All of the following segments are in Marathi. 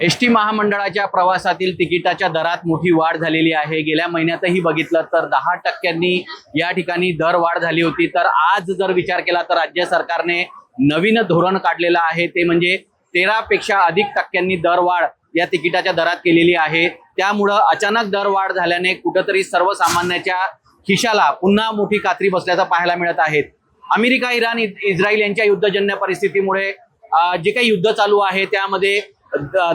एसटी महामंडळाच्या प्रवासातील तिकिटाच्या दरात मोठी वाढ झालेली आहे। गेल्या महिन्यातही बघितलं तर 10% या ठिकाणी दर वाढ झाली होती। तर आज जर विचार केला तर राज्य सरकारने नवीन धोरण काढलेलं आहे, ते म्हणजे 13 पेक्षा अधिक टक्क्यांनी दर वाढ या तिकिटाच्या दरात केलेली आहे। त्यामुळे अचानक दर वाढ झाल्याने कुठेतरी सर्वसामान्यांच्या खिशाला पुन्हा मोठी कात्री बसल्याचं पाहायला मिळत आहे। अमेरिका, इराण, इस्रायल यांच्या युद्धजन्य परिस्थितीमुळे जे काही युद्ध चालू आहे त्यामध्ये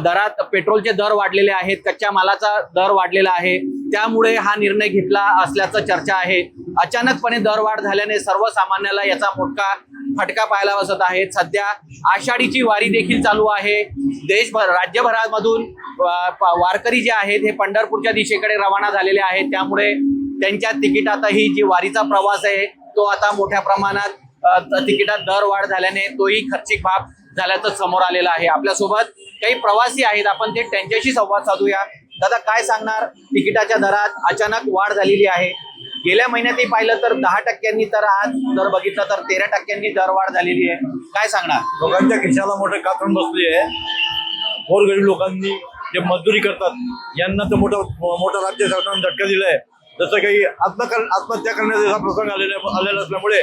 दरात पेट्रोलचे दर वाढलेले आहेत, कच्च्या मालाचा दर वाढलेला आहे, त्यामुळे हा निर्णय घेतला असल्याचं चर्चा आहे। अचानकपणे दरवाढ झाल्याने सर्वसामान्याला याचा मोठा फटका पाहायला बसत आहे। सध्या आषाढीची वारी देखील चालू आहे। देशभर राज्यभरामधून वारकरी जे आहेत हे पंढरपूरच्या दिशेकडे रवाना झालेले आहेत, त्यामुळे त्यांच्या तिकिटातही जी वारीचा प्रवास आहे तो आता मोठ्या प्रमाणात तिकिटात दर वाढ झाल्याने तोही खर्चिक बाब झाल्याचं समोर आलेलं आहे। आपल्यासोबत काही प्रवासी आहेत, आपण ते त्यांच्याशी संवाद साधूया। दादा, काय सांगणार, तिकिटाच्या दरात अचानक वाढ झालेली आहे। गेल्या महिन्यातही पाहिलं तर 10%, तर आज जर बघितलं तर 13% दर वाढ झालेली आहे। काय सांगणार? लोकांच्या खिशाला मोठं कातरून बसली आहे। गोरगरीब लोकांनी जे मजदुरी करतात यांना तर मोठा राज्य सरकारने झटका दिलाय। जसं काही आत्महत्या करण्याचा प्रसंग आलेला असल्यामुळे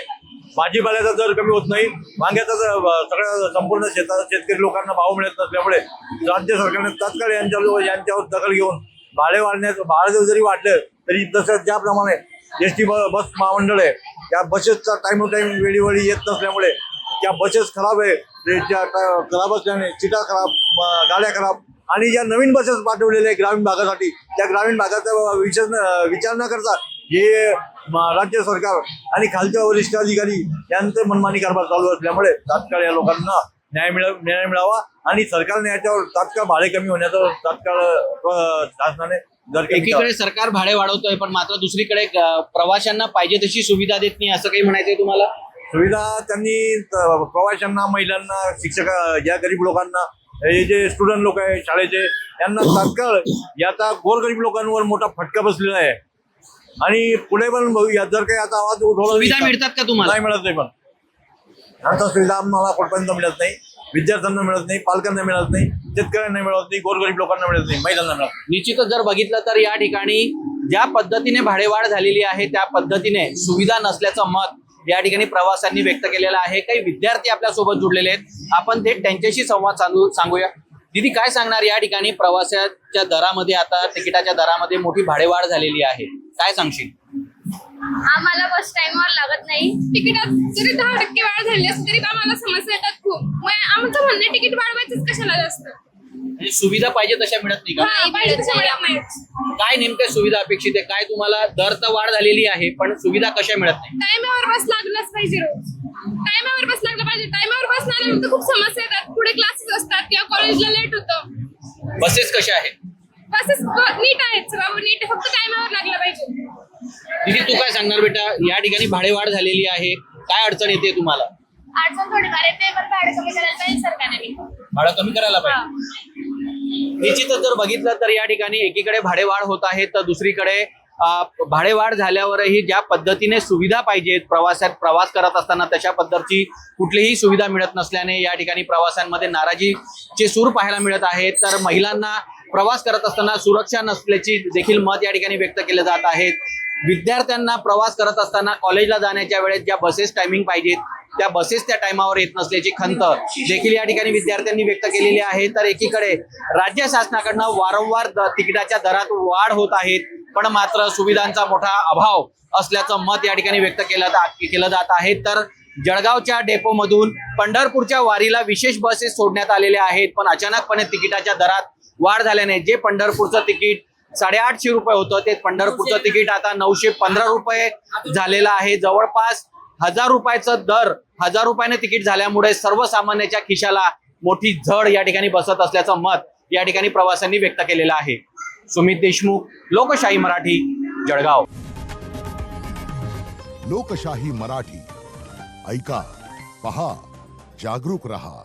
भाजीपाल्याचा दर कमी होत नाही, वांग्याचा सगळ्या संपूर्ण शेतकरी लोकांना भाव मिळत नसल्यामुळे राज्य सरकारने तात्काळ यांच्यावर दखल घेऊन भाडे जरी वाढले तरी तसं ज्याप्रमाणे एसटी बस महामंडळ आहे त्या बसेसचा टाइम वेळोवेळी येत नसल्यामुळे त्या बसेस खराब आहे, खराब असल्याने सीटा खराब, गाड्या खराब, आणि ज्या नवीन बसेस पाठवलेल्या आहे ग्रामीण भागासाठी त्या ग्रामीण भागाचा विचार न करता हे राज्य सरकार आणि खालच्या वरिष्ठ अधिकारी यांचे मनमानी कारभार चालू असल्यामुळे तात्काळ या लोकांना न्याय मिळावा आणि सरकारने याच्यावर तात्काळ भाडे कमी होण्याचं तात्काळ शासनाने दर एकीकडे सरकार भाडे वाढवतोय, पण मात्र दुसरीकडे प्रवाशांना पाहिजे तशी सुविधा देत नाही, असं काही म्हणायचंय तुम्हाला? सुविधा त्यांनी प्रवाशांना, महिलांना, शिक्षक, या गरीब लोकांना, हे जे स्टुडंट लोक आहे शाळेचे, यांना तात्काळ याचा गोरगरीब लोकांवर मोठा फटका बसलेला आहे। आणि पुढे पण जर काही आता आवाज उठवला, सुविधा मिळतात का तुम्हाला? नाही मिळत नाही, पण आता सुविधा आम्हाला कुठपर्यंत मिळत नाही, विद्यार्थ्यांना मिळत नाही, पालकांना मिळत नाही, शेतकऱ्यांना मिळत नाही, गोरगरीब लोकांना मिळत नाही, महिलांना मिळत नाही। निश्चितच जर बघितलं तर या ठिकाणी ज्या पद्धतीने भाडेवाढ झालेली आहे त्या पद्धतीने सुविधा नसल्याचं मत या ठिकाणी प्रवाशांनी व्यक्त केलेलं आहे। काही विद्यार्थी आपल्या सोबत जुडलेले आहेत, आपण थेट त्यांच्याशी संवाद सांगूया। दीदी, काय सांगणार, या ठिकाणी प्रवासाच्या दरामध्ये, आता तिकिटाच्या दरामध्ये मोठी भाडेवाढ झालेली आहे, काय सांगशील? आम्हाला बस टाइमवर लागत नाही। तिकिटात जरी 10% वाढ झाली असली तरी आम्हाला समस्या येतात खूप। मग आमचं म्हणणं तिकीट वाढवायचंच कशाला जास्त? म्हणजे सुविधा पाहिजे तशा मिळत नाही का? काय नेमक्या सुविधा अपेक्षित आहे? काय तुम्हाला दर तर वाढ झालेली आहे पण सुविधा कशा मिळत नाही? टाइमावर बस लागलाच पाहिजे, रोज टाइमावर बस लागलं पाहिजे। टाइमावर बस नाही आल्यानंतर खूप समस्या येतात, पुढे क्लासेस असतात किंवा कॉलेजला लेट होतं। बसेस कशा आहेत? बसेस नीट आहेत, नीट, फक्त टाइमावर लागलं पाहिजे। दीदी, तू काय सांगणार बेटा, या ठिकाणी भाडेवाढ झालेली आहे, काय अडचण येते तुम्हाला? अडचण थोडीफार येते, पण भाडं कमी करायला पाहिजे सरकारने। भाडं कमी करायला पाहिजे। निश्चितच जर बघितलं तर या ठिकाणी एकीकडे भाडेवाढ होत आहे तर दुसरीकडे भाडेवाढ झाल्यावरही ज्या पद्धतीने सुविधा पाहिजेत प्रवास करत असताना तशा पद्धतीची कुठलीही सुविधा मिळत नसल्याने या ठिकाणी प्रवाशांमध्ये नाराजीचे सूर पाहायला मिळत आहेत। तर महिलांना प्रवास करत असताना सुरक्षा नसल्याची देखील मत या ठिकाणी व्यक्त केले जात आहेत। विद्यार्थ्यांना प्रवास करत असताना कॉलेजला जाण्याच्या वेळेस ज्या बसेस टायमिंग पाहिजेत त्या बसेस त्या टायमावर येत नसल्याची खंत देखील या ठिकाणी विद्यार्थ्यांनी व्यक्त केलेली आहे। तर एकीकडे राज्य शासनाकडनं वारंवार तिकिटाच्या दरात वाढ होत आहेत, पण मात्र सुविधांचा मोठा अभाव असल्याचं मत या ठिकाणी व्यक्त केलं जात आहे। तर जळगावच्या डेपोमधून पंढरपूरच्या वारीला विशेष बसेस सोडण्यात आलेल्या आहेत, पण अचानकपणे तिकिटाच्या दरात वाढ झाल्याने जे पंढरपूरचं तिकीट 850 रुपये होतं ते पंढरपूरचं तिकीट आता 915 रुपये झालेलं आहे। जवळपास 1000 रुपयाचं दर, 1000 रुपयाने तिकीट झाल्यामुळे सर्वसामान्याच्या खिशाला मोठी झड या ठिकाणी बसत असल्याचं मत या ठिकाणी प्रवाशांनी व्यक्त केलेलं आहे। सुमित देशमुख, लोकशाही मराठी, जळगाव। लोकशाही मराठी, ऐका, पहा, जागरूक रहा।